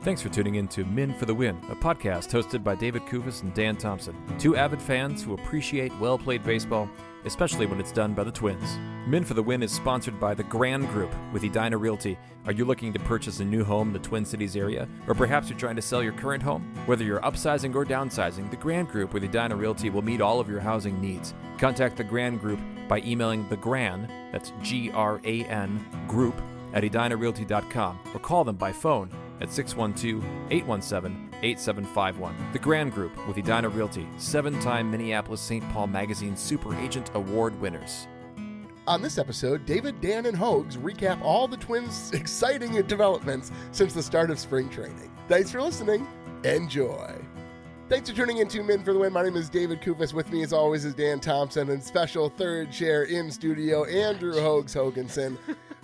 Thanks for tuning in to Men for the Win, a podcast hosted by David Kufis and Dan Thompson, two avid fans who appreciate well-played baseball, especially when it's done by the Twins. Men for the Win is sponsored by the Grand Group with Edina Realty. Are you looking to purchase a new home in the Twin Cities area? Or perhaps you're trying to sell your current home? Whether you're upsizing or downsizing, the Grand Group with Edina Realty will meet all of your housing needs. Contact the Grand Group by emailing thegran, that's G-R-A-N, group, at edinarealty.com, or call them by phone at 612-817-8751. The Grand Group with Edina Realty, 7-time Minneapolis-St. Paul Magazine Super Agent Award winners. On this episode, David, Dan, and Hoges recap all the Twins' exciting developments since the start of spring training. Thanks for listening. Enjoy. Thanks for tuning in to Men for the Win. My name is David Kufis. With me, as always, is Dan Thompson, and special third chair in studio, Andrew Hoges Hoganson.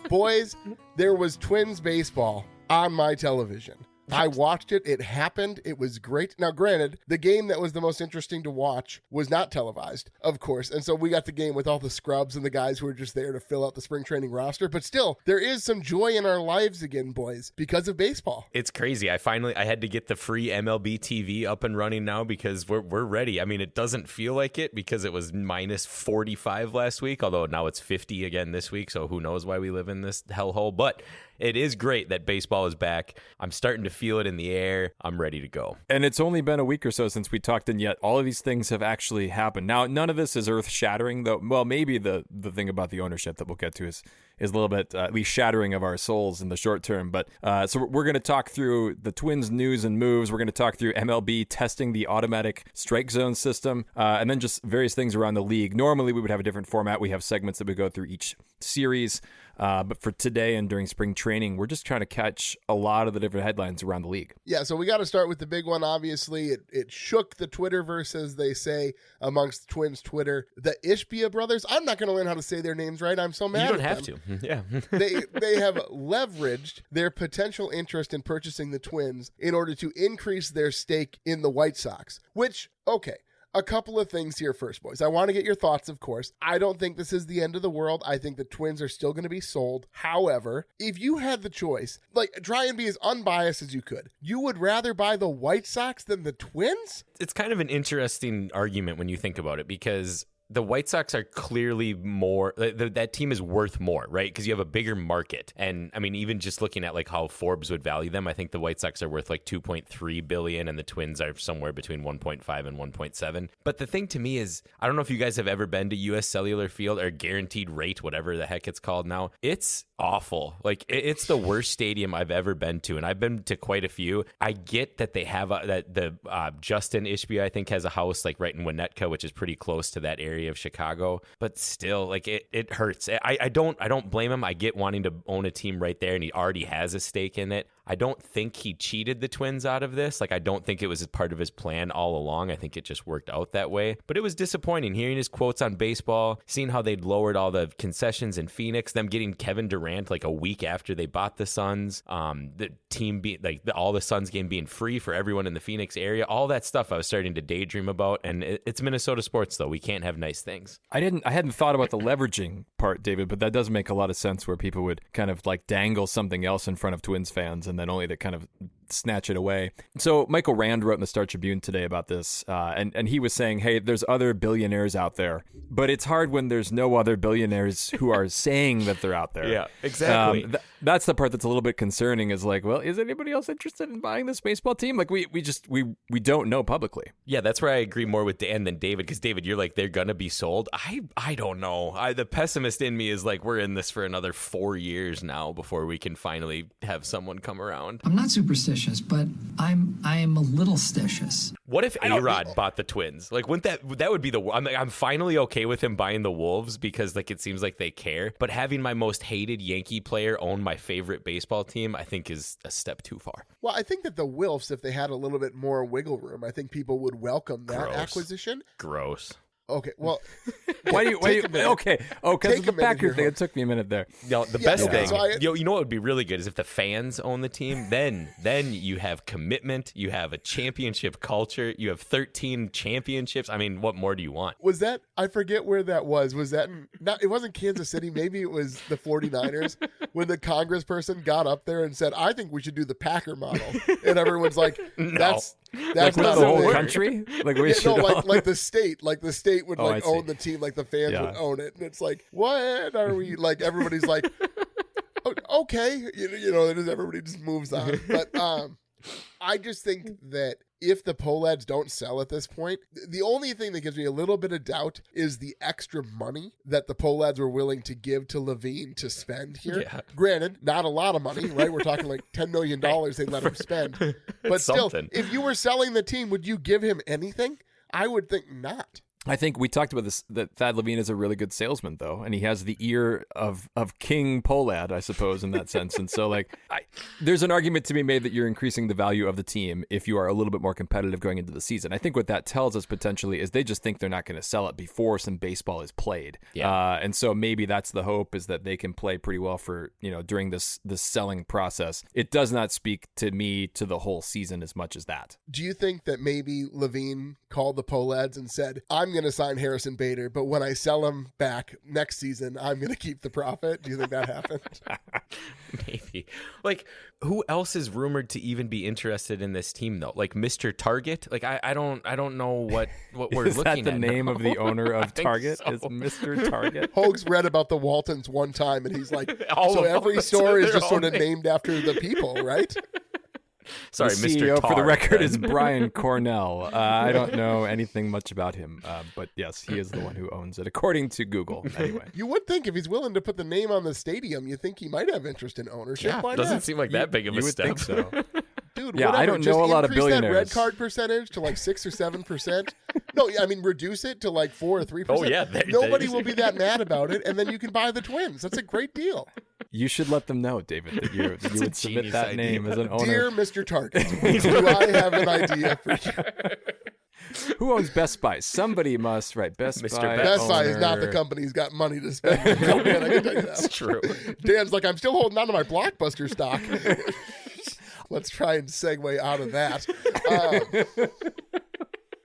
Boys, there was Twins baseball on my television. I watched it. It happened. It was great. Now, granted, the game that was the most interesting to watch was not televised, of course. And so we got the game with all the scrubs and the guys who were just there to fill out the spring training roster. But still, there is some joy in our lives again, boys, because of baseball. It's crazy. I had to get the free MLB TV up and running now because we're ready. I mean, it doesn't feel like it because it was minus 45 last week, although now it's 50 again this week. So who knows why we live in this hellhole. But it is great that baseball is back. I'm starting to feel it in the air. I'm ready to go. And it's only been a week or so since we talked, and yet all of these things have actually happened. Now, none of this is earth-shattering, though. Well, maybe the thing about the ownership that we'll get to is a little bit, at least shattering of our souls in the short term. But so we're going to talk through the Twins news and moves. We're going to talk through MLB testing the automatic strike zone system, and then just various things around the league. Normally, we would have a different format. We have segments that we go through each series. But for today and during spring training, we're just trying to catch a lot of the different headlines around the league. Yeah, so we got to start with the big one, obviously. It shook the Twitterverse, as they say, amongst Twins Twitter. The Ishbia brothers, I'm not going to learn how to say their names right. I'm so mad You at don't have them. to. Yeah. They have leveraged their potential interest in purchasing the Twins in order to increase their stake in the White Sox, which, okay. A couple of things here first, boys. I want to get your thoughts, of course. I don't think this is the end of the world. I think the Twins are still going to be sold. However, if you had the choice, try and be as unbiased as you could, you would rather buy the White Sox than the Twins? It's kind of an interesting argument when you think about it because the White Sox are clearly more, that team is worth more, right? Because you have a bigger market. And I mean, even just looking at how Forbes would value them, I think the White Sox are worth $2.3 billion and the Twins are somewhere between 1.5 and 1.7. But the thing to me is, I don't know if you guys have ever been to US Cellular Field or Guaranteed Rate, whatever the heck it's called now. It's awful. It's the worst stadium I've ever been to. And I've been to quite a few. I get that they have Justin Ishbia, I think, has a house right in Winnetka, which is pretty close to that area of Chicago, but still it hurts. I don't blame him. I get wanting to own a team right there, and he already has a stake in it. I don't think he cheated the Twins out of this. I don't think it was part of his plan all along. I think it just worked out that way. But it was disappointing hearing his quotes on baseball, seeing how they'd lowered all the concessions in Phoenix, them getting Kevin Durant a week after they bought the Suns, the team all the Suns game being free for everyone in the Phoenix area, all that stuff I was starting to daydream about. And it's Minnesota sports, though. We can't have nice things. I hadn't thought about the leveraging part, David, but that does make a lot of sense where people would kind of dangle something else in front of Twins fans and then only to kind of snatch it away. So Michael Rand wrote in the Star Tribune today about this, and he was saying, hey, there's other billionaires out there, but it's hard when there's no other billionaires who are saying that they're out there. Yeah, exactly. That's the part that's a little bit concerning is well, is anybody else interested in buying this baseball team? We don't know publicly. Yeah, that's where I agree more with Dan than David, because David, you're they're going to be sold. I don't know. The pessimist in me is we're in this for another 4 years now before we can finally have someone come around. I'm not superstitious, but I am a little stitious. What if A-Rod bought the Twins? Wouldn't that would be I'm finally okay with him buying the Wolves because it seems like they care. But having my most hated Yankee player own my favorite baseball team, I think is a step too far. Well, I think that the Wilfs, if they had a little bit more wiggle room, I think people would welcome that Gross. acquisition. Gross. Okay, well, Why do you? Okay. Oh, because of the Packer thing. It took me a minute there. No, the best thing, so you know what would be really good is if the fans own the team. Then you have commitment. You have a championship culture. You have 13 championships. I mean, what more do you want? Was that, I forget where that was. Was that, it wasn't Kansas City. Maybe it was the 49ers when the congressperson got up there and said, I think we should do the Packer model. And everyone's like, that's Like not the whole thing. country? Like we should no, all... like the state would I see. own the team, like the fans would own it, and it's like, what are we like? Everybody's like, okay, everybody just moves on. But I just think that if the Pohlads don't sell at this point, the only thing that gives me a little bit of doubt is the extra money that the Pohlads were willing to give to Levine to spend here. Yeah. Granted, not a lot of money, right? We're talking like $10 million they let him spend. But still, if you were selling the team, would you give him anything? I would think not. I think we talked about this, that Thad Levine is a really good salesman, though, and he has the ear of King Pohlad, I suppose, in that sense. And so, there's an argument to be made that you're increasing the value of the team if you are a little bit more competitive going into the season. I think what that tells us potentially is they just think they're not going to sell it before some baseball is played. Yeah. And so maybe that's the hope, is that they can play pretty well for, during this selling process. It does not speak to me to the whole season as much as that. Do you think that maybe Levine called the Pohlads and said, I'm going to sign Harrison Bader, but when I sell him back next season, I'm going to keep the profit? Do you think that happened? Maybe. Like, who else is rumored to even be interested in this team, though? Like Mr. Target? Like, I don't know what we're is looking at. Is that the name of the owner of Target? So. Is Mr. Target? Hoges read about the Waltons one time, and he's like, so every store is just sort of named after the people, right? Sorry, the Mr. CEO, Tar, for the record, is Brian Cornell. I don't know anything much about him, but yes, he is the one who owns it, according to Google, anyway. You would think if he's willing to put the name on the stadium, you think he might have interest in ownership. Yeah, Why doesn't not? seem like that big of a step. You would think so. Dude, yeah, whatever. I don't Just know a lot of increase billionaires. That red card percentage to like 6 or 7%. No, I mean reduce it to like 4 or 3%. Oh yeah, nobody will be that mad about it, and then you can buy the Twins. That's a great deal. You should let them know, David, that you would submit that idea. name as an owner. Dear Mr. Target, do I have an idea for you? Who owns Best Buy? Somebody must, right? Best Mr. Buy. Best Buy is owner. not the company who's got money to spend. No, man, I can tell you that. It's true. Dan's like, I'm still holding on to my Blockbuster stock. Let's try and segue out of that.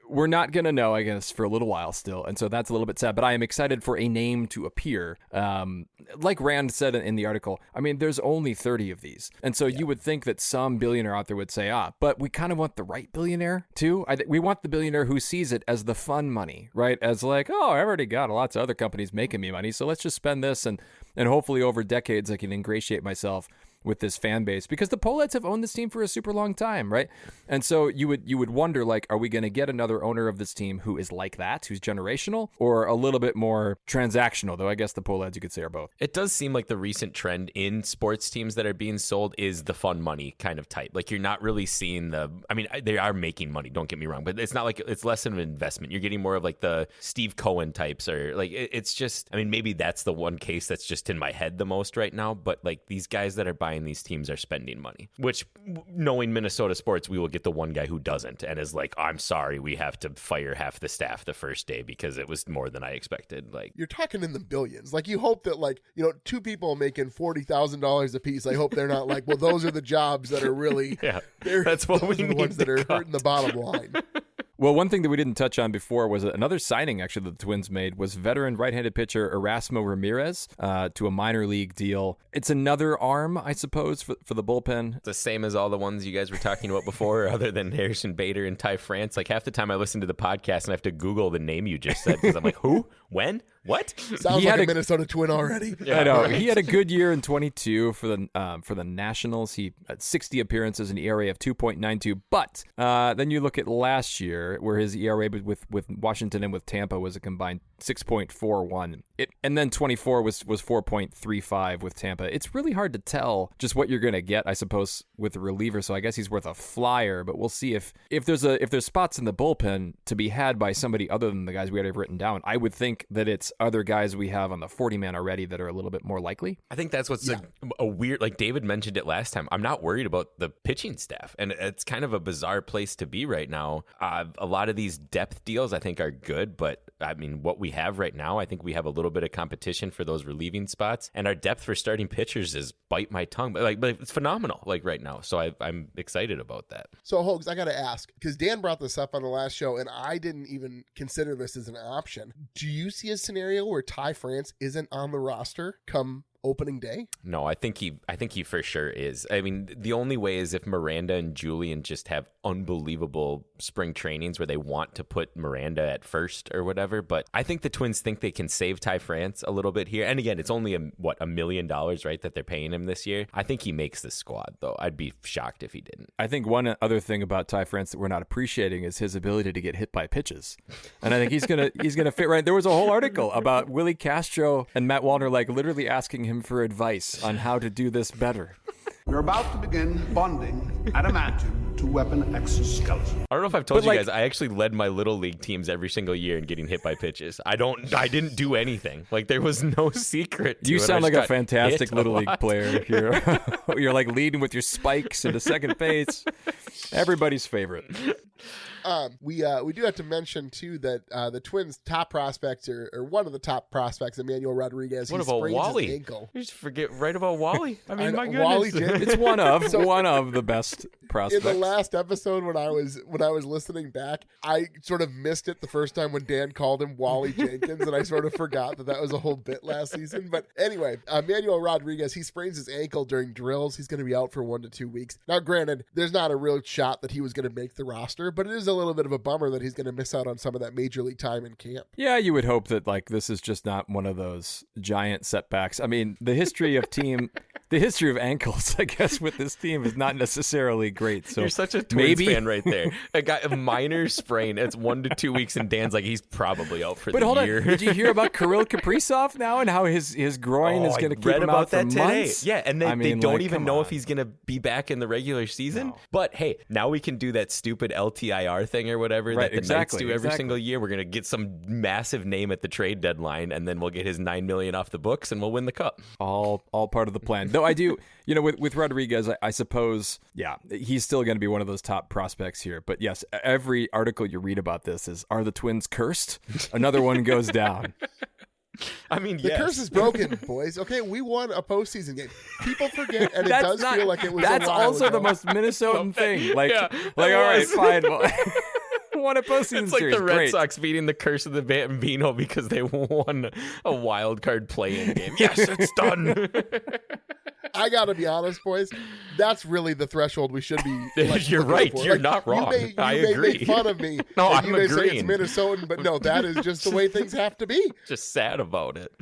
We're not going to know, I guess, for a little while still. And so that's a little bit sad. But I am excited for a name to appear. Like Rand said in the article, I mean, there's only 30 of these. And so you would think that some billionaire out there would say, but we kind of want the right billionaire too. We want the billionaire who sees it as the fun money, right? As like, I already got lots of other companies making me money, so let's just spend this. And hopefully over decades, I can ingratiate myself with this fan base, because the Pohlads have owned this team for a super long time, right? And so you would wonder, like, are we going to get another owner of this team who is like that, who's generational, or a little bit more transactional? Though I guess the Pohlads, you could say, are both. It does seem like the recent trend in sports teams that are being sold is the fun money kind of type. Like, you're not really seeing they are making money, don't get me wrong, but it's not like it's less of an investment. You're getting more of like the Steve Cohen types, or like it's just, maybe that's the one case that's just in my head the most right now. But like these guys that are buying these teams are spending money, which, knowing Minnesota sports, we will get the one guy who doesn't and is like, I'm sorry, we have to fire half the staff the first day because it was more than I expected. Like, you're talking in the billions. Like, you hope that, like, two people making $40,000 a piece, I hope they're not like, well, those are the jobs that are really that's what we need, the ones that are hurting the bottom line. Well, one thing that we didn't touch on before was another signing, actually, that the Twins made was veteran right-handed pitcher Erasmo Ramirez to a minor league deal. It's another arm, I suppose, for the bullpen. It's the same as all the ones you guys were talking about before, other than Harrison Bader and Ty France. Like, half the time I listen to the podcast and I have to Google the name you just said because I'm like, who? When? What? Sounds like a Minnesota Twin already. Yeah. I know. He had a good year in 22 for the Nationals. He had 60 appearances, an ERA of 2.92. But then you look at last year, where his ERA with Washington and with Tampa was a combined 6.41. And then 24 was 4.35 with Tampa. It's really hard to tell just what you're going to get, I suppose, with the reliever. So I guess he's worth a flyer, but we'll see if there's spots in the bullpen to be had by somebody other than the guys we already have written down. I would think that it's other guys we have on the 40-man already that are a little bit more likely. I think that's what's a weird, like David mentioned it last time. I'm not worried about the pitching staff, and it's kind of a bizarre place to be right now. A lot of these depth deals I think are good, but I mean, what we have right now, I think we have a little bit of competition for those relieving spots, and our depth for starting pitchers is bite my tongue, but it's phenomenal like right now. So I'm excited about that. So Hoges, I got to ask, because Dan brought this up on the last show, and I didn't even consider this as an option. Do you see a scenario where Ty France isn't on the roster come opening day? No, I think he for sure is. I mean, the only way is if Miranda and Julian just have unbelievable spring trainings where they want to put Miranda at first or whatever. But I think the Twins think they can save Ty France a little bit here. And again, it's only $1 million, right, that they're paying him this year. I think he makes the squad, though. I'd be shocked if he didn't. I think one other thing about Ty France that we're not appreciating is his ability to get hit by pitches. And I think he's gonna fit right. There was a whole article about Willie Castro and Matt Wallner literally asking him for advice on how to do this better. We're about to begin bonding adamantium to weapon exoskeleton. I don't know if I've told you guys, I actually led my little league teams every single year in getting hit by pitches. I didn't do anything. Like, there was no secret to You it. sound like a fantastic little league player here. You're like leading with your spikes into second base. Everybody's favorite. We do have to mention too that the Twins' top prospects or one of the top prospects, Emmanuel Rodriguez. What he about sprains Wally? his ankle. You just forget right about Wally. I mean, my goodness. Wally It's one of the best prospects. In the last episode, when I was listening back, I sort of missed it the first time when Dan called him Wally Jenkins, and I sort of forgot that was a whole bit last season. But anyway, Emmanuel Rodriguez, he sprains his ankle during drills. He's going to be out for 1 to 2 weeks. Now, granted, there's not a real shot that he was going to make the roster, but it is a little bit of a bummer that he's going to miss out on some of that major league time in camp. Yeah, you would hope that this is just not one of those giant setbacks. I mean, the history of ankles, I guess, with this team is not necessarily great. So you're such a Twins fan right there. A minor sprain. It's 1 to 2 weeks, and Dan's like, he's probably out for the year. But hold on, did you hear about Kirill Kaprizov now and how his groin is going to keep him out for months? Yeah, and they don't even know if he's going to be back in the regular season. No. But hey, now we can do that stupid LTIR thing or whatever that the Knights do every single year. We're going to get some massive name at the trade deadline, and then we'll get his $9 million off the books, and we'll win the cup. All part of the plan. Though I do, with Rodriguez, I suppose, yeah, he's still going to be one of those top prospects here. But yes, every article you read about this is, are the Twins cursed? Another one goes down. I mean, the curse is broken, boys. Okay, we won a postseason game. People forget, and feel like it was. That's also ago. The most Minnesotan thing. All right, fine. Well, won a postseason It's like series. the Red Great. Sox beating the curse of the Bambino because they won a wild card play-in game. Yes, it's done. I gotta be honest, boys. That's really the threshold we should be. You're right. You're not wrong. I agree. You may make fun of me. No, and I'm you may agreeing. say it's Minnesotan, but no, that is just the way things have to be. Just sad about it.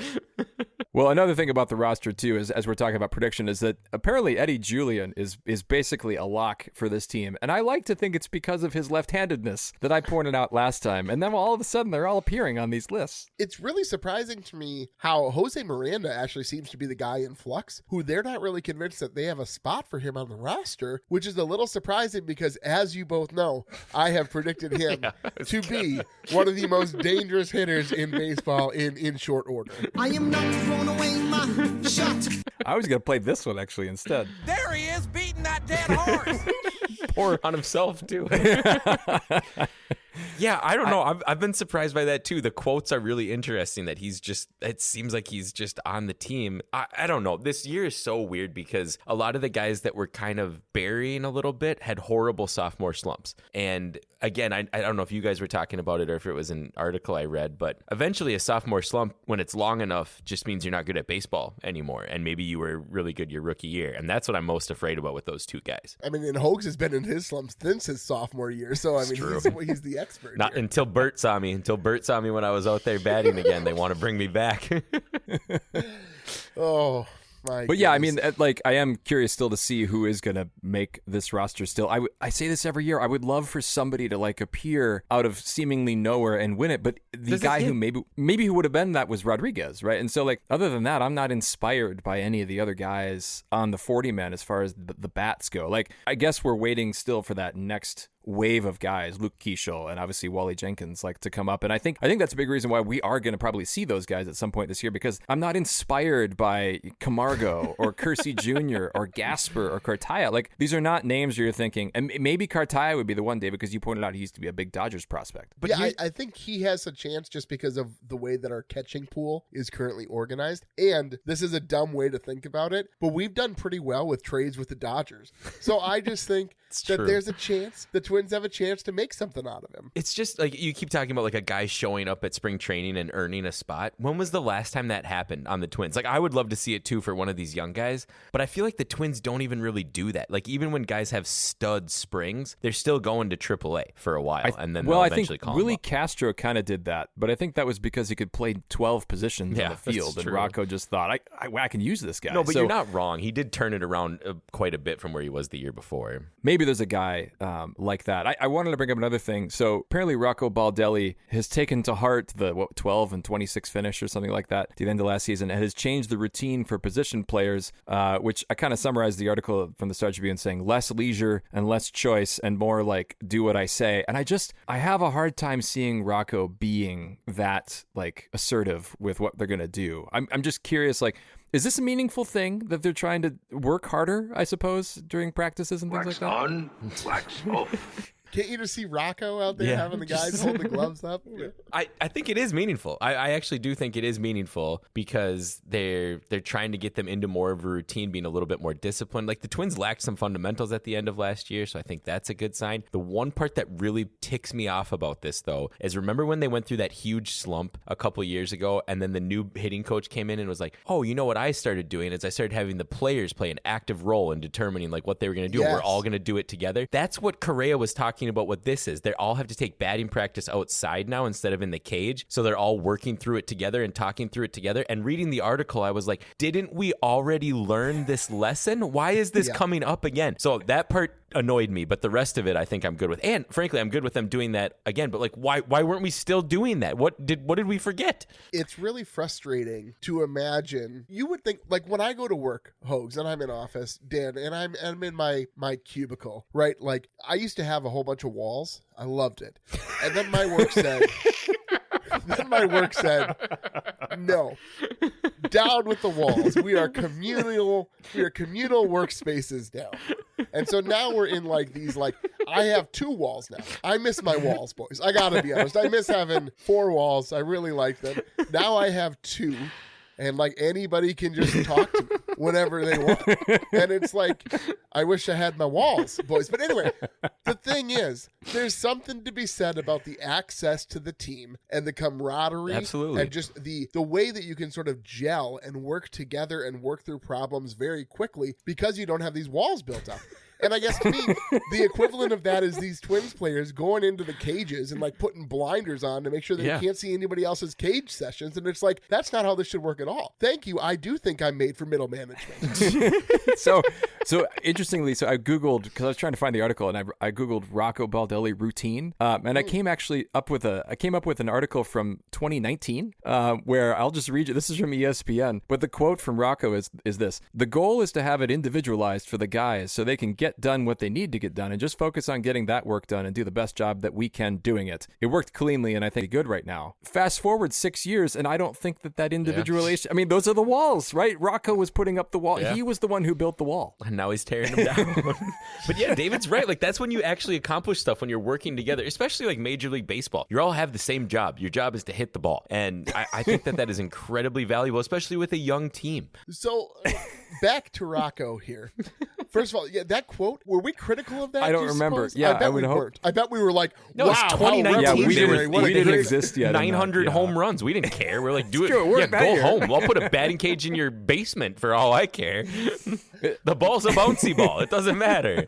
Well, another thing about the roster too is, as we're talking about prediction, is that apparently Eddie Julian is basically a lock for this team, and I like to think it's because of his left-handedness that I pointed out last time. And then all of a sudden, they're all appearing on these lists. It's really surprising to me how Jose Miranda actually seems to be the guy in flux, who they're not really convinced that they have a spot for him on the roster, which is a little surprising because, as you both know, I have predicted him to be one of the most dangerous hitters in baseball in short order. I am not throwing away my shot. I was going to play this one actually instead. There he is, beating that dead horse. Poor on himself too. Yeah, I don't know. I've been surprised by that too. The quotes are really interesting that it seems like he's just on the team. I don't know. This year is so weird because a lot of the guys that were kind of burying a little bit had horrible sophomore slumps. And again, I don't know if you guys were talking about it or if it was an article I read, but eventually a sophomore slump, when it's long enough, just means you're not good at baseball anymore. And maybe you were really good your rookie year. And that's what I'm most afraid about with those two guys. I mean, and Hoges has been in his slumps since his sophomore year. So, I mean, he's the expert. Not here. until Bert saw me. Until Bert saw me when I was out there batting again. They want to bring me back. Oh, But yeah, I mean, like, I am curious still to see who is going to make this roster still. I say this every year. I would love for somebody to like appear out of seemingly nowhere and win it. But the guy who maybe who would have been that was Rodriguez, right? And so, like, other than that, I'm not inspired by any of the other guys on the 40 man as far as the bats go. Like, I guess we're waiting still for that next wave of guys, Luke Keeschel and obviously Wally Jenkins, like, to come up. And I think that's a big reason why we are going to probably see those guys at some point this year, because I'm not inspired by Camargo or Kersey Jr. or Gasper or Cartaya. Like, these are not names you're thinking. And maybe Cartaya would be the one, Dave, because you pointed out he used to be a big Dodgers prospect. But yeah, I think he has a chance just because of the way that our catching pool is currently organized. And this is a dumb way to think about it, but we've done pretty well with trades with the Dodgers. So I just think that there's a chance the Twins have a chance to make something out of him. It's just like you keep talking about like a guy showing up at spring training and earning a spot. When was the last time that happened on the Twins? Like, I would love to see it too for one of these young guys, but I feel like the Twins don't even really do that. Like, even when guys have stud springs, they're still going to AAA for a while, and then they'll eventually call Willie him up. Castro kind of did that, but I think that was because he could play 12 positions on the field, and Rocco just thought, I can use this guy. No, but you're not wrong. He did turn it around quite a bit from where he was the year before. Maybe there's a guy like that. I wanted to bring up another thing. So apparently Rocco Baldelli has taken to heart the 12 and 26 finish or something like that at the end of last season, and has changed the routine for position players, which I kind of summarized the article from the Star Tribune saying less leisure and less choice and more like do what I say. And I have a hard time seeing Rocco being that like assertive with what they're going to do. I'm just curious, like, is this a meaningful thing that they're trying to work harder, I suppose, during practices and things like that? Wax on, wax off. Can't you just see Rocco out there having the guys hold the gloves up? I think it is meaningful. I actually do think it is meaningful because they're trying to get them into more of a routine, being a little bit more disciplined. Like, the Twins lacked some fundamentals at the end of last year, so I think that's a good sign. The one part that really ticks me off about this, though, is remember when they went through that huge slump a couple years ago, and then the new hitting coach came in and was like, oh, you know what I started doing is I started having the players play an active role in determining like what they were going to do. Yes. And we're all going to do it together. That's what Correa was talking about what this is. They all have to take batting practice outside now instead of in the cage. So they're all working through it together and talking through it together. And reading the article, I was like, didn't we already learn this lesson? Why is this coming up again? So that part annoyed me, but the rest of it I think I'm good with. And frankly, I'm good with them doing that again. But like, why weren't we still doing that? What did we forget? It's really frustrating to imagine. You would think, like, when I go to work, Hoges, and I'm in office, Dan, and I'm in my cubicle, right? Like, I used to have a whole bunch of walls. I loved it. And then my work said, no, down with the walls. We are communal workspaces now. And so now we're in like these, like, I have 2 walls now. I miss my walls, boys. I gotta be honest. I miss having 4 walls. I really like them. Now I have 2. And like anybody can just talk to me whenever they want. And it's like, I wish I had my walls, boys. But anyway, the thing is, there's something to be said about the access to the team and the camaraderie. Absolutely. And just the way that you can sort of gel and work together and work through problems very quickly because you don't have these walls built up. And I guess to me, the equivalent of that is these Twins players going into the cages and like putting blinders on to make sure they can't see anybody else's cage sessions. And it's like, that's not how this should work at all. Thank you. I do think I'm made for middle management. So interestingly, so I Googled, because I was trying to find the article, and I Googled Rocco Baldelli routine. And I came up with an article from 2019 where I'll just read you. This is from ESPN. But the quote from Rocco is this: "The goal is to have it individualized for the guys so they can get done what they need to get done and just focus on getting that work done and do the best job that we can doing it. It worked cleanly and I think good right now." Fast forward 6 years and I don't think that individualization, I mean, those are the walls, right? Rocco was putting up the wall. Yeah. He was the one who built the wall. And now he's tearing them down. But yeah, David's right. Like, that's when you actually accomplish stuff, when you're working together, especially like Major League Baseball. You all have the same job. Your job is to hit the ball. And I think that is incredibly valuable, especially with a young team. So back to Rocco here. First of all, that quote, were we critical of that? I don't remember. Yeah, I would hope. I bet we were like, no, wow, it's 2019. Yeah, we didn't exist yet. 900 home runs. We didn't care. We're like, do it. Go home. I'll put a batting cage in your basement for all I care. The ball's a bouncy ball. It doesn't matter.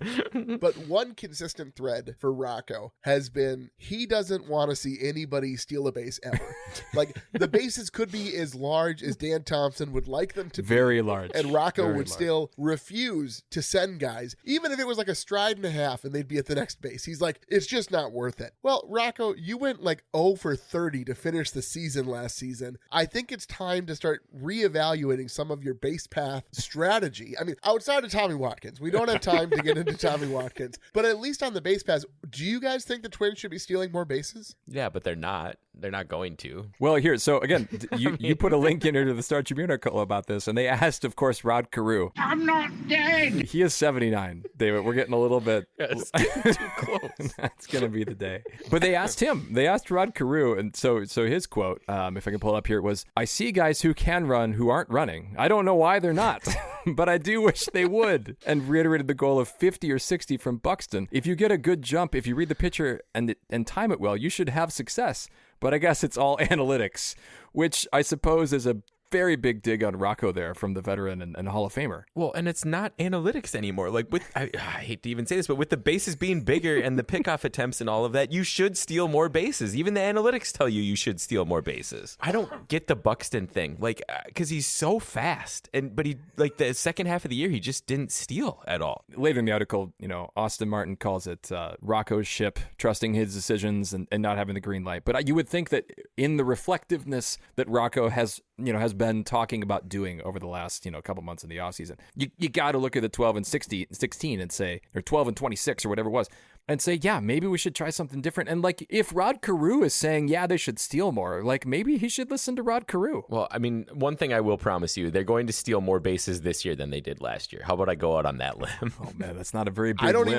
But one consistent thread for Rocco has been he doesn't want to see anybody steal a base ever. Like, the bases could be as large as Dan Thompson would like them to be. Very large. And Rocco Very would large. still refuse to send guys, even if it was like a stride and a half and they'd be at the next base. He's like, it's just not worth it. Well, Rocco, you went like 0 for 30 to finish the season last season. I think it's time to start reevaluating some of your base path strategy. I mean, outside of Tommy Watkins, we don't have time to get into Tommy Watkins, but at least on the base paths, do you guys think the Twins should be stealing more bases? Yeah, but they're not. They're not going to. Well, here, so again, you put a link in here to the Star Tribune article about this, and they asked, of course, Rod Carew. I'm not dead. He is 79, David. We're getting a little bit It's too close. That's going to be the day. But they asked him. They asked Rod Carew, and so his quote, if I can pull it up here, was, "I see guys who can run who aren't running. I don't know why they're not, but I do wish they would." And reiterated the goal of 50 or 60 from Buxton. If you get a good jump, if you read the pitcher and time it well, you should have success. But I guess it's all analytics, which I suppose is a very big dig on Rocco there from the veteran and Hall of Famer. Well, and it's not analytics anymore. Like, I hate to even say this, but with the bases being bigger and the pickoff attempts and all of that, you should steal more bases. Even the analytics tell you should steal more bases. I don't get the Buxton thing, like, because he's so fast, but he, like, the second half of the year, he just didn't steal at all. Later in the article, Austin Martin calls it Rocco's ship, trusting his decisions and not having the green light. But you would think that in the reflectiveness that Rocco has been talking about doing over the last, couple months in the offseason, you got to look at the 12 and 16 and say, or 12 and 26 or whatever it was, and say, yeah, maybe we should try something different. And like, if Rod Carew is saying, yeah, they should steal more, like, maybe he should listen to Rod Carew. Well, I mean, one thing I will promise you, they're going to steal more bases this year than they did last year. How about I go out on that limb? Oh man, that's not a very big I don't limb.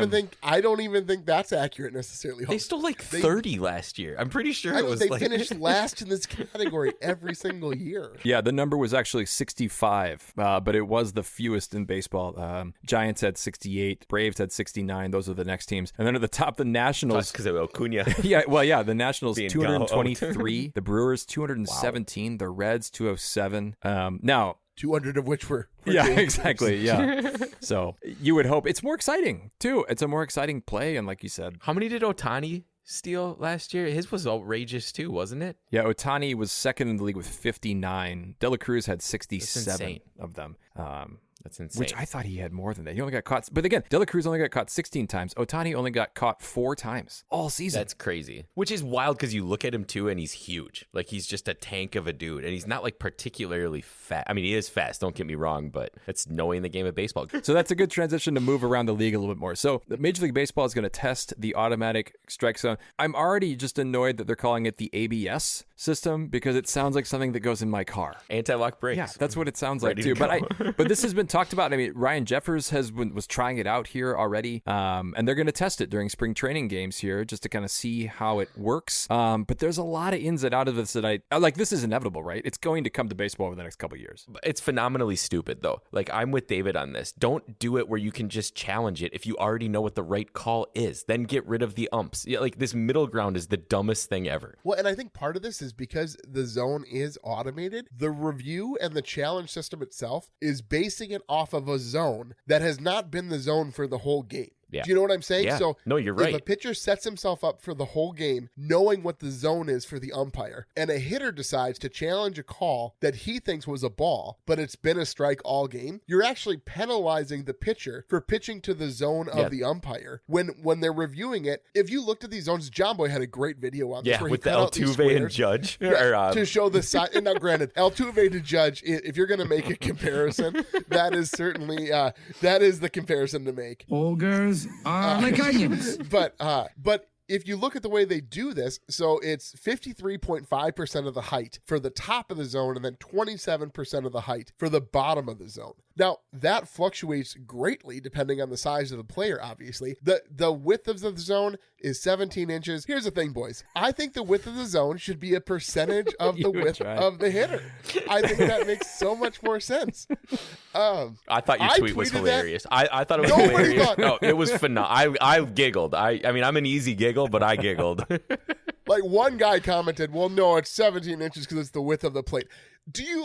even think that's accurate necessarily. They stole like 30 last year. I'm pretty sure it was they like... finished last in this category every single year. Yeah, the number was actually 65, but it was the fewest in baseball. Giants had 68, Braves had 69. Those are the next teams. And then at the top, the Nationals. because of Acuna. The Nationals Being 223, the Brewers 217, the Reds 207. Now, 200 of which were yeah, Yankees. exactly. Yeah. So you would hope it's more exciting too. It's a more exciting play, and like you said, How many did Ohtani steal last year? His was outrageous too, wasn't it? yeah, Ohtani was second in the league with 59. De La Cruz had 67 insane. of them. That's insane. Which I thought he had more than that. He only got caught. But again, De La Cruz only got caught 16 times. Ohtani only got caught 4 times all season. That's crazy. Which is wild because you look at him too and he's huge. Like, he's just a tank of a dude. And he's not like particularly fast. I mean, he is fast, don't get me wrong, but it's knowing the game of baseball. So that's a good transition to move around the league a little bit more. So the Major League Baseball is going to test the automatic strike zone. I'm already just annoyed that they're calling it the ABS system because it sounds like something that goes in my car. Anti-lock brakes. Yeah, that's what it sounds like Ready too. to go. But this has been talked about. I mean, Ryan Jeffers was trying it out here already, and they're going to test it during spring training games here just to kind of see how it works. But there's a lot of ins and outs of this that I like. This is inevitable, right? It's going to come to baseball over the next couple of years. It's phenomenally stupid, though. Like, I'm with David on this. Don't do it where you can just challenge it if you already know what the right call is. Then get rid of the umps. Yeah, like, this middle ground is the dumbest thing ever. Well, and I think part of this is because the zone is automated, the review and the challenge system itself is basing it off of a zone that has not been the zone for the whole game. Yeah. Do you know what I'm saying? Yeah. So No, you're right. If a pitcher sets himself up for the whole game, knowing what the zone is for the umpire, and a hitter decides to challenge a call that he thinks was a ball, but it's been a strike all game, you're actually penalizing the pitcher for pitching to the zone of the umpire. When they're reviewing it, if you looked at these zones, John Boy had a great video on this. Yeah, where with he the cut out these Altuve and squares. Judge. To show the size. And now, granted, Altuve to Judge, if you're going to make a comparison, that is certainly that is the comparison to make. Ogres are like onions. But if you look at the way they do this, so it's 53.5% of the height for the top of the zone and then 27% of the height for the bottom of the zone. Now, that fluctuates greatly depending on the size of the player, obviously. The width of the zone is 17 inches. Here's the thing, boys. I think the width of the zone should be a percentage of the width of the hitter. I think that makes so much more sense. I thought your tweet was tweeted hilarious. I thought it was Nobody hilarious. thought- No, it was phenomenal. I giggled. I mean, I'm an easy giggle, but I giggled. Like one guy commented, well, no, it's 17 inches because it's the width of the plate. Do you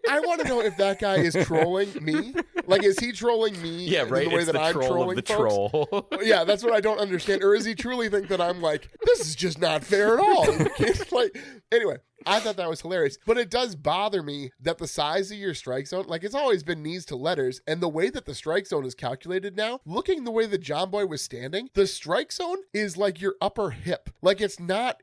I want to know if that guy is trolling me. Like, is he trolling me Yeah, right. in the way it's that the I'm troll trolling of the folks? troll. Yeah, that's what I don't understand. Or does he truly think that I'm like, this is just not fair at all? Anyway, I thought that was hilarious. But it does bother me that the size of your strike zone, like, it's always been knees to letters. And the way that the strike zone is calculated now, looking the way that John Boy was standing, the strike zone is like your upper hip. Like, it's not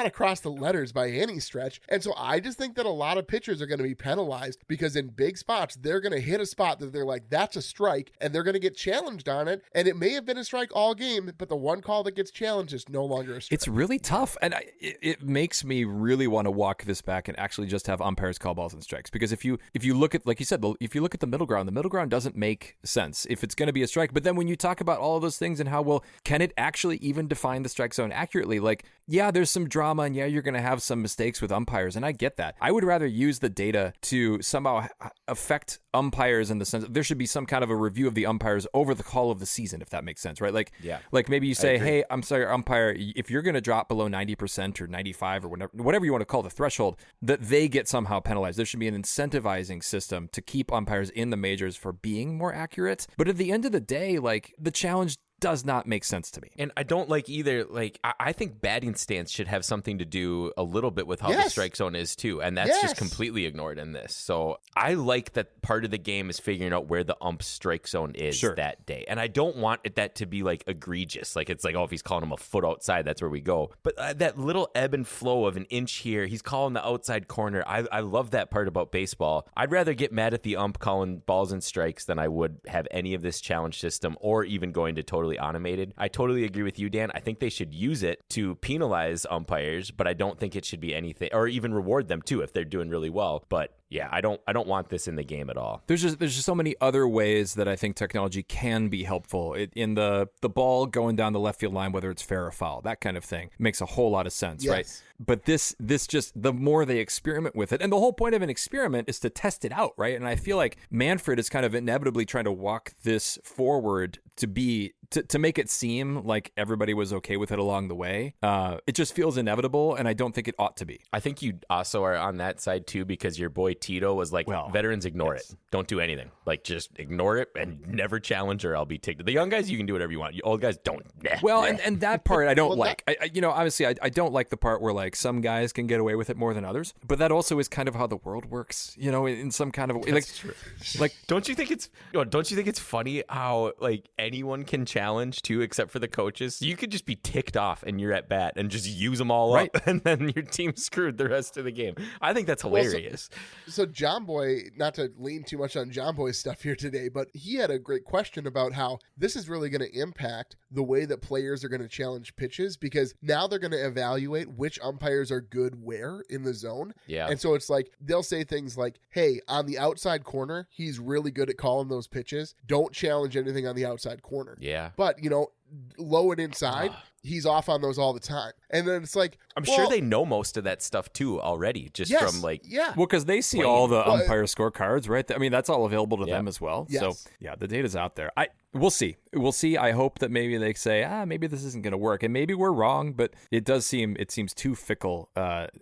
across the letters by any stretch. And so I just think that a lot of pitchers are going to be penalized because in big spots, they're going to hit a spot that they're like, that's a strike, and they're going to get challenged on it. And it may have been a strike all game, but the one call that gets challenged is no longer a strike. It's really tough. And it makes me really want to walk this back and actually just have umpires call balls and strikes. Because if you look at, like you said, if you look at the middle ground doesn't make sense if it's going to be a strike. But then when you talk about all of those things and how, well, can it actually even define the strike zone accurately? Like, yeah, there's some drama, and yeah, you're going to have some mistakes with umpires, and I get that. I would rather use the data to somehow affect umpires in the sense that there should be some kind of a review of the umpires over the call of the season, if that makes sense, right? Like, yeah. Like maybe you say, hey, I'm sorry, umpire, if you're going to drop below 90% or 95 or whatever you want to call the threshold, that they get somehow penalized. There should be an incentivizing system to keep umpires in the majors for being more accurate. But at the end of the day, like, the challenge does not make sense to me. And I don't like either. Like, I think batting stance should have something to do a little bit with how the strike zone is too. And that's just completely ignored in this. So I like that part of the game is figuring out where the ump's strike zone is that day. And I don't want that to be like egregious. Like, it's like, oh, if he's calling him a foot outside, that's where we go. But that little ebb and flow of an inch here, he's calling the outside corner. I love that part about baseball. I'd rather get mad at the ump calling balls and strikes than I would have any of this challenge system or even going to totally automated. I totally agree with you, Dan. I think they should use it to penalize umpires, but I don't think it should be anything, or even reward them too if they're doing really well. But yeah, I don't want this in the game at all. There's just so many other ways that I think technology can be helpful. In the ball going down the left field line, whether it's fair or foul, that kind of thing makes a whole lot of sense, right? But this just, the more they experiment with it, and the whole point of an experiment is to test it out, right? And I feel like Manfred is kind of inevitably trying to walk this forward to make it seem like everybody was okay with it along the way. It just feels inevitable, and I don't think it ought to be. I think you also are on that side too, because your boy Tito was like, veterans, ignore it. Don't do anything. Like, just ignore it and never challenge, or I'll be ticked. The young guys, you can do whatever you want. You old guys, don't. Well, and that part I don't like. Obviously, I don't like the part where, like, some guys can get away with it more than others. But that also is kind of how the world works, in some kind of way. That's true. Like, don't you think it's funny how, like, anyone can challenge too, except for the coaches? You could just be ticked off and you're at bat and just use them all up, and then your team's screwed the rest of the game. I think that's hilarious. So John Boy, not to lean too much on John Boy's stuff here today, but he had a great question about how this is really going to impact the way that players are going to challenge pitches, because now they're going to evaluate which umpires are good where in the zone. Yeah. And so it's like, they'll say things like, hey, on the outside corner, he's really good at calling those pitches. Don't challenge anything on the outside corner. Yeah. But, low and inside, he's off on those all the time. And then it's like, I'm sure they know most of that stuff too already, just from like, well, because they see all the umpire scorecards, right? I mean, that's all available to them as well. Yes. So yeah, the data's out there. We'll see. I hope that maybe they say, maybe this isn't going to work, and maybe we're wrong, but it seems too fickle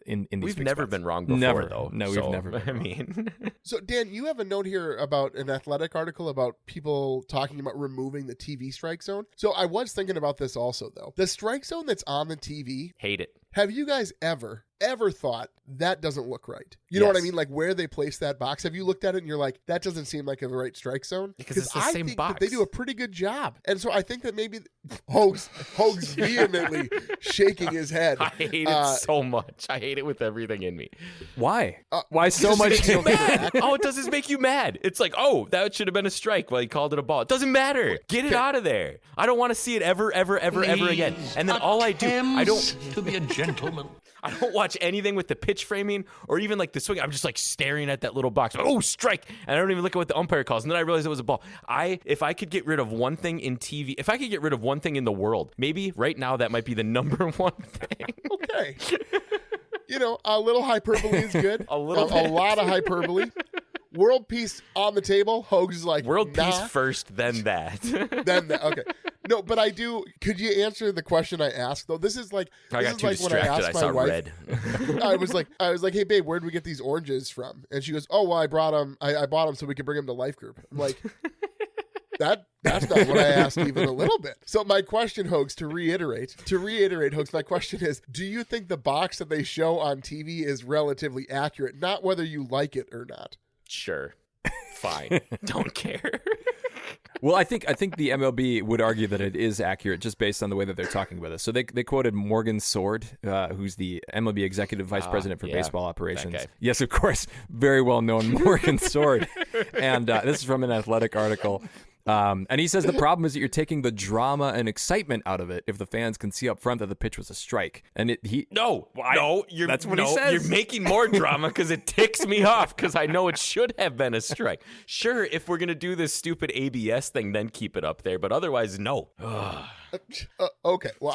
in these. We've never been wrong before, though. No, we've never been wrong. So Dan, you have a note here about an Athletic article about people talking about removing the TV strike zone. So I was thinking about this also, though. The strike zone that's on the TV, hate it. Have you guys ever thought that doesn't look right? You know what I mean? Like, where they place that box. Have you looked at it and you're like, that doesn't seem like a right strike zone? Because it's the same think box. That they do a pretty good job. And so I think that maybe Hoges vehemently shaking his head. I hate it so much. I hate it with everything in me. Why? Why so much? All it does is make you mad. It's like, oh, that should have been a strike. Well, he called it a ball. It doesn't matter. Get it out of there. I don't want to see it ever again. And then all I do, to be a gentleman. I don't watch anything with the pitch framing or even like the swing. I'm just like staring at that little box. Oh, strike. And I don't even look at what the umpire calls. And then I realized it was a ball. If I could get rid of one thing in TV, if I could get rid of one thing in the world, maybe right now that might be the number one thing. Okay. A little hyperbole is good. A lot of hyperbole. World peace on the table. Hoges is like, world peace first, then that. Okay. No, but I do. Could you answer the question I asked though? This is like I got too when I distracted. I asked my saw wife. red. I was like, hey babe, where'd we get these oranges from? And she goes, oh well, I brought them. I bought them so we could bring them to Life Group. I'm like, that's not what I asked even a little bit. So my question, Hoges, to reiterate, Hoges, my question is, do you think the box that they show on TV is relatively accurate? Not whether you like it or not. Sure. Fine. Don't care. Well, I think the MLB would argue that it is accurate just based on the way that they're talking with us. So they quoted Morgan Sword, who's the MLB executive vice president for baseball operations. Yes, of course, very well known Morgan Sword. And this is from an Athletic article. And he says the problem is that you're taking the drama and excitement out of it if the fans can see up front that the pitch was a strike. And that's what he says. You're making more drama because it ticks me off because I know it should have been a strike. Sure, if we're going to do this stupid ABS thing, then keep it up there. But otherwise, no. Okay. Well,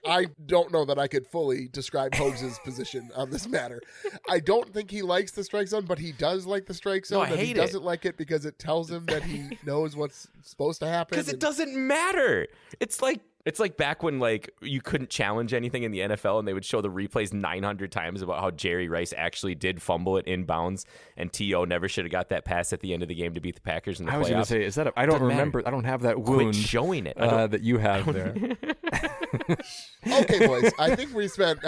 I don't know that I could fully describe Hoges' position on this matter. I don't think he likes the strike zone, but he does like the strike zone. No, I hate he doesn't like it because it tells him that he knows what's supposed to happen. Because it doesn't matter. It's like back when like you couldn't challenge anything in the NFL and they would show the replays 900 times about how Jerry Rice actually did fumble it inbounds and T.O. never should have got that pass at the end of the game to beat the Packers in the playoffs. I was going to say, is that I don't remember. I don't have that wound. Quit showing it. That you have there. Okay, boys. I think we spent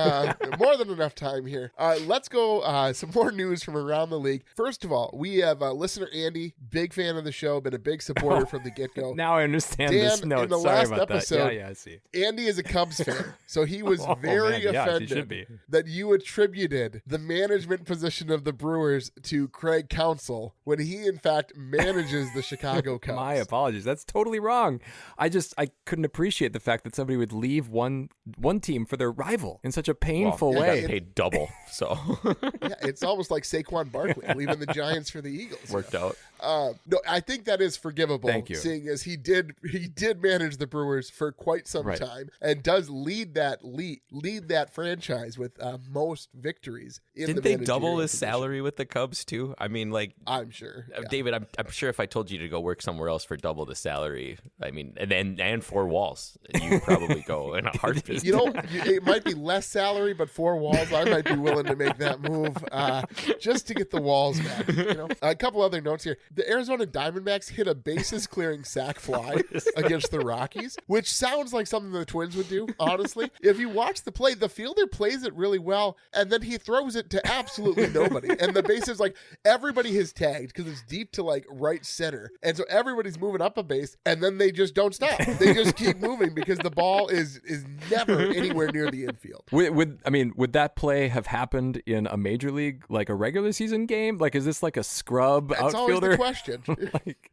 more than enough time here. Let's go some more news from around the league. First of all, we have listener Andy, big fan of the show, been a big supporter from the get-go. Now I understand Dan, this note. in the Sorry last about episode, that. Yeah, I see. Andy is a Cubs fan, so he was very offended that you attributed the management position of the Brewers to Craig Counsell when he, in fact, manages the Chicago Cubs. My apologies. That's totally wrong. I couldn't appreciate the fact that somebody would leave one team for their rival in such a painful way. Got paid double, so yeah, it's almost like Saquon Barkley leaving the Giants for the Eagles. Worked out. No, I think that is forgivable. Thank you. Seeing as he did manage the Brewers for quite some time and does lead that franchise with most victories. Didn't they double his salary with the Cubs too? I mean, like I'm sure, David. I'm sure if I told you to go work somewhere else for double the salary, I mean, and 4 walls, you probably go in a heartbeat. It might be less salary, but 4 walls, I might be willing to make that move just to get the walls back. A couple other notes here. The Arizona Diamondbacks hit a bases clearing sac fly against the Rockies, which sounds like something the Twins would do, honestly. If you watch the play, the fielder plays it really well, and then he throws it to absolutely nobody. And the bases, like, everybody is tagged because it's deep to, like, right center. And so everybody's moving up a base, and then they just don't stop. They just keep moving because the ball is never anywhere near the infield. Would that play have happened in a major league, like a regular season game? Like, is this like a scrub That's outfielder? always the question.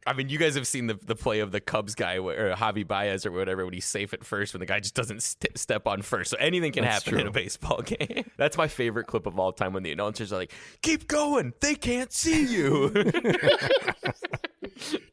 I mean, you guys have seen the play of the Cubs guy or Javi Baez or whatever when he's safe at first when the guy just doesn't step on first. So anything can happen in a baseball game. That's my favorite clip of all time when the announcers are like, "Keep going, they can't see you."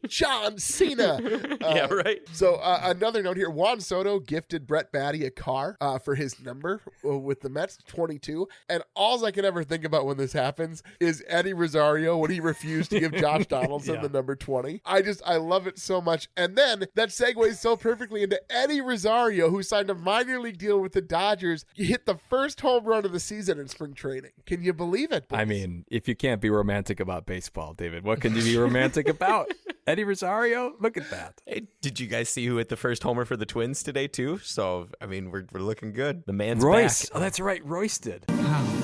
John Cena. Yeah, right. So another note here: Juan Soto gifted Brett Baty a car for his number with the Mets, 22. And all I can ever think about when this happens is Eddie Rosario when he refused to give Josh Donaldson the number 20. I love it so much. And then that segues so perfectly into Eddie Rosario, who signed a minor league deal with the Dodgers. He hit the first home run of the season in spring training. Can you believe it, boys? I mean, if you can't be romantic about baseball, David, what can you be romantic about? Eddie Rosario, look at that. Hey, did you guys see who hit the first homer for the Twins today too? So I mean, we're looking good. The man's Royce. back. Oh, that's right, Royce did.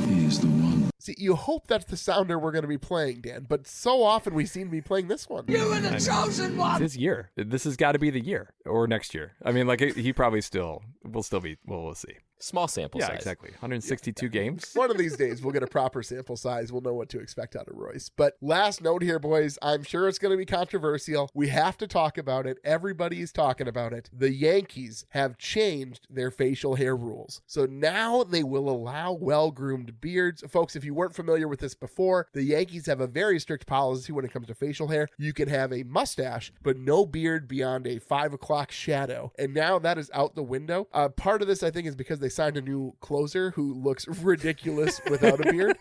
He's the one. See, you hope that's the sounder we're going to be playing, Dan, but so often we seem to be playing this one. You were the chosen one. It's his year. This has got to be the year or next year. I mean, like he probably we'll see. Small sample size. Yeah, exactly. 162 games. One of these days, we'll get a proper sample size. We'll know what to expect out of Royce. But last note here, boys. I'm sure it's going to be controversial. We have to talk about it. Everybody's talking about it. The Yankees have changed their facial hair rules. So now they will allow well-groomed beards. Folks, if you weren't familiar with this before, the Yankees have a very strict policy when it comes to facial hair. You can have a mustache, but no beard beyond a 5 o'clock shadow. And now that is out the window. Part of this, I think, is because they they signed a new closer who looks ridiculous without a beard.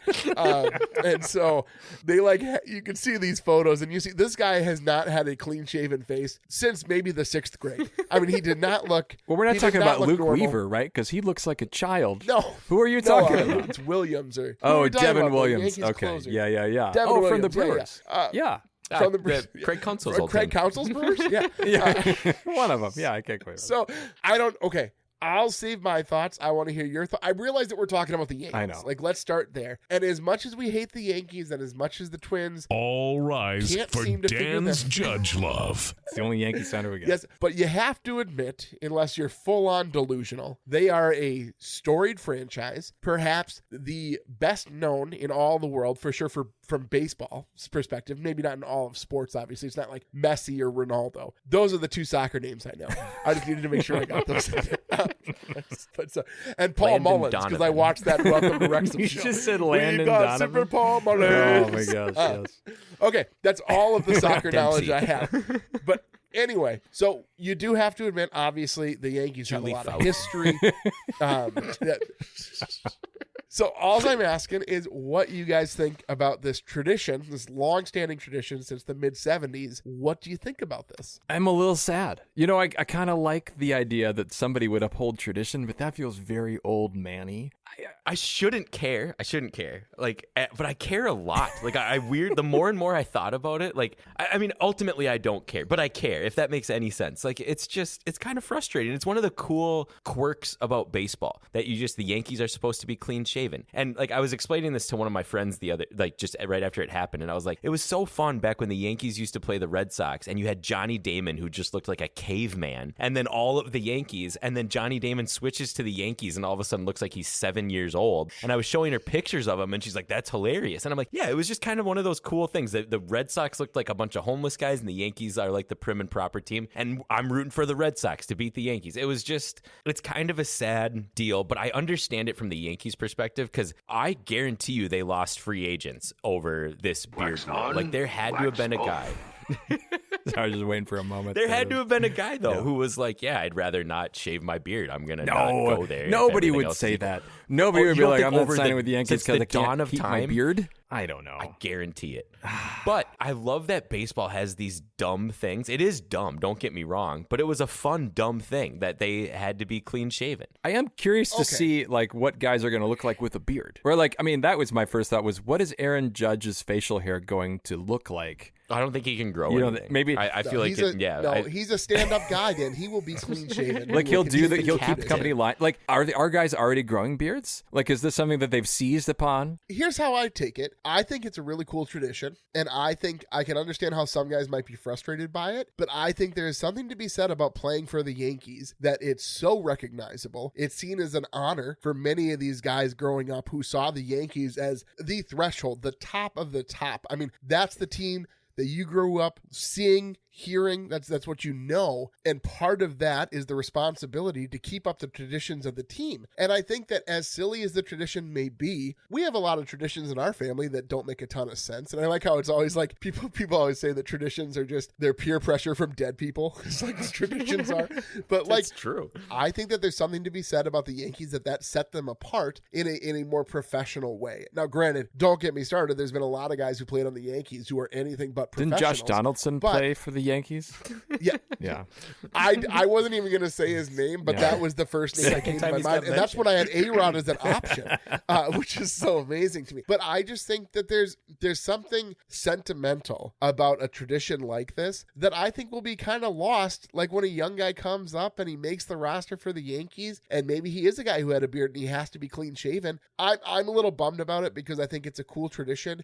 And so they you can see these photos and you see this guy has not had a clean shaven face since maybe the 6th grade. I mean, he did not look. Well, we're not talking about Luke normal. Weaver, right? Because he looks like a child. No. Who are you talking about? It's Williams. Or Devin Williams. Okay. Closer. Yeah. Devin Williams. Williams. From the Brewers. Yeah. From the Craig Counsell's old Craig team. Counsell's Brewers? Yeah. One of them. Yeah, I can't quite remember. So, okay. I'll save my thoughts. I want to hear your thoughts. I realize that we're talking about the Yankees. I know. Let's start there. And as much as we hate the Yankees and as much as the Twins, all rise can't for seem to figure Dan's them- Judge Love. It's the only Yankee center we get. Yes, but you have to admit, unless you're full-on delusional, they are a storied franchise, perhaps the best known in all the world, for sure, from baseball's perspective. Maybe not in all of sports, obviously. It's not like Messi or Ronaldo. Those are the 2 soccer names I know. I just needed to make sure I got those. And Paul Landon Mullins, because I Donovan. watched that Welcome to Wrexham You show. just said We Landon got Donovan. Super Paul Oh Mullins. my gosh, yes. Okay, that's all of the soccer knowledge Dempsey. I have. But anyway, so you do have to admit, obviously, the Yankees Julie have a lot Fouts. of history. So all I'm asking is what you guys think about this tradition, this long-standing tradition since the mid-'70s. What do you think about this? I'm a little sad. I kind of like the idea that somebody would uphold tradition, but that feels very old man-y. I shouldn't care. But I care a lot. The more and more I thought about it, I mean, ultimately I don't care, but I care, if that makes any sense. It's kind of frustrating. It's one of the cool quirks about baseball that the Yankees are supposed to be clean shaven. And I was explaining this to one of my friends just right after it happened. And I was like, it was so fun back when the Yankees used to play the Red Sox and you had Johnny Damon, who just looked like a caveman, and then all of the Yankees, and then Johnny Damon switches to the Yankees and all of a sudden looks like he's 7 years old. And I was showing her pictures of him and she's like, that's hilarious. And I'm like, yeah, it was just kind of one of those cool things. The Red Sox looked like a bunch of homeless guys and the Yankees are like the prim and proper team. And I'm rooting for the Red Sox to beat the Yankees. It's kind of a sad deal, but I understand it from the Yankees perspective because I guarantee you they lost free agents over this beard law. There had to have been a guy. I was just waiting for a moment. There had to have been a guy, though, who was like, yeah, I'd rather not shave my beard. I'm going to not go there. Nobody would say that. Nobody would be like, I'm not signing with the Yankees because I can't keep my beard. I don't know. I guarantee it. But I love that baseball has these dumb things. It is dumb, don't get me wrong, but it was a fun, dumb thing that they had to be clean shaven. I am curious to see what guys are going to look like with a beard. Or that was my first thought was, what is Aaron Judge's facial hair going to look like? I don't think he can grow anything. Maybe I feel like he's a stand-up guy. Then he will be clean shaven. he'll keep the company line. Are guys already growing beards? Is this something that they've seized upon? Here's how I take it. I think it's a really cool tradition, and I think I can understand how some guys might be frustrated by it, but I think there is something to be said about playing for the Yankees, that it's so recognizable. It's seen as an honor for many of these guys growing up who saw the Yankees as the threshold, the top of the top. I mean, that's the team that you grew up seeing, hearing. That's what you know. And part of that is the responsibility to keep up the traditions of the team. And I think that as silly as the tradition may be, we have a lot of traditions in our family that don't make a ton of sense. And I like how it's always like people always say that traditions are just their peer pressure from dead people. It's like traditions are. But That's true. I think that there's something to be said about the Yankees that set them apart in a more professional way. Now, granted, don't get me started. There's been a lot of guys who played on the Yankees who are anything but Didn't professionals. Josh Donaldson play for the Yankees? Yeah. Yeah. I wasn't even going to say his name, but that was the first name that came to my mind. And that's when I had A-Rod as an option, which is so amazing to me. But I just think that there's something sentimental about a tradition like this that I think will be kind of lost. Like when a young guy comes up and he makes the roster for the Yankees, and maybe he is a guy who had a beard and he has to be clean shaven. I'm a little bummed about it because I think it's a cool tradition.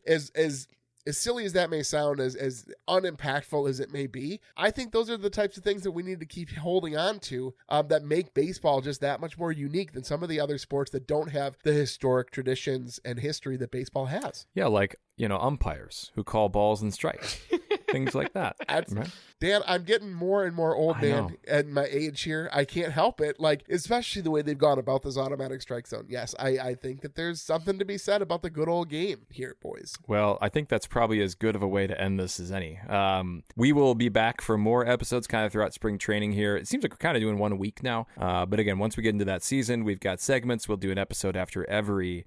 As silly as that may sound, as unimpactful as it may be, I think those are the types of things that we need to keep holding on to that make baseball just that much more unique than some of the other sports that don't have the historic traditions and history that baseball has. Yeah, umpires who call balls and strikes. things like that. Right? Dan, I'm getting more and more old, I man, know. at my age here. I can't help it. Like, especially the way they've gone about this automatic strike zone. Yes, I think that there's something to be said about the good old game here, boys. Well, I think that's probably as good of a way to end this as any. We will be back for more episodes kind of throughout spring training here. It seems like we're kind of doing one a week now. But again, once we get into that season, we've got segments. We'll do an episode after every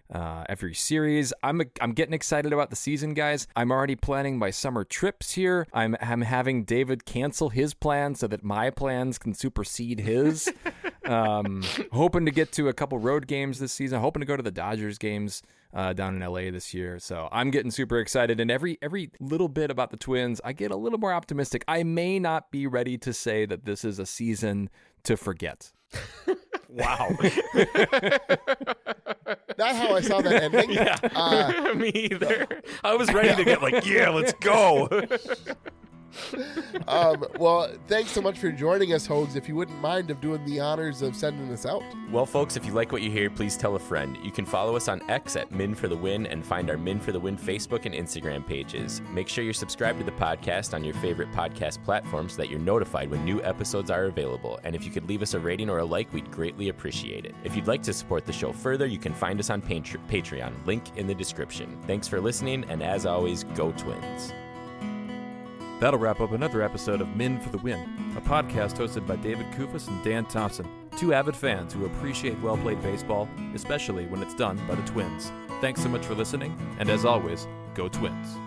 series. I'm getting excited about the season, guys. I'm already planning my summer trips here. I'm having David cancel his plans so that my plans can supersede his. Hoping to get to a couple road games this season. Hoping to go to the Dodgers games down in LA this year. So I'm getting super excited. And every little bit about the Twins, I get a little more optimistic. I may not be ready to say that this is a season to forget. Wow. Not how I saw that ending. Yeah. Me either. I was ready to get like, yeah, let's go. Well, thanks so much for joining us, Hoges. If you wouldn't mind of doing the honors of sending us out. Well, folks, if you like what you hear, please tell a friend. You can follow us on X at Min for the Win and find our Min for the Win Facebook and Instagram pages. Make sure you're subscribed to the podcast on your favorite podcast platform so that you're notified when new episodes are available. And if you could leave us a rating or a like, we'd greatly appreciate it. If you'd like to support the show further, you can find us on Patreon. Link in the description. Thanks for listening, and as always, go Twins. That'll wrap up another episode of Min for the Win, a podcast hosted by David Kufis and Dan Thompson, two avid fans who appreciate well-played baseball, especially when it's done by the Twins. Thanks so much for listening, and as always, go Twins.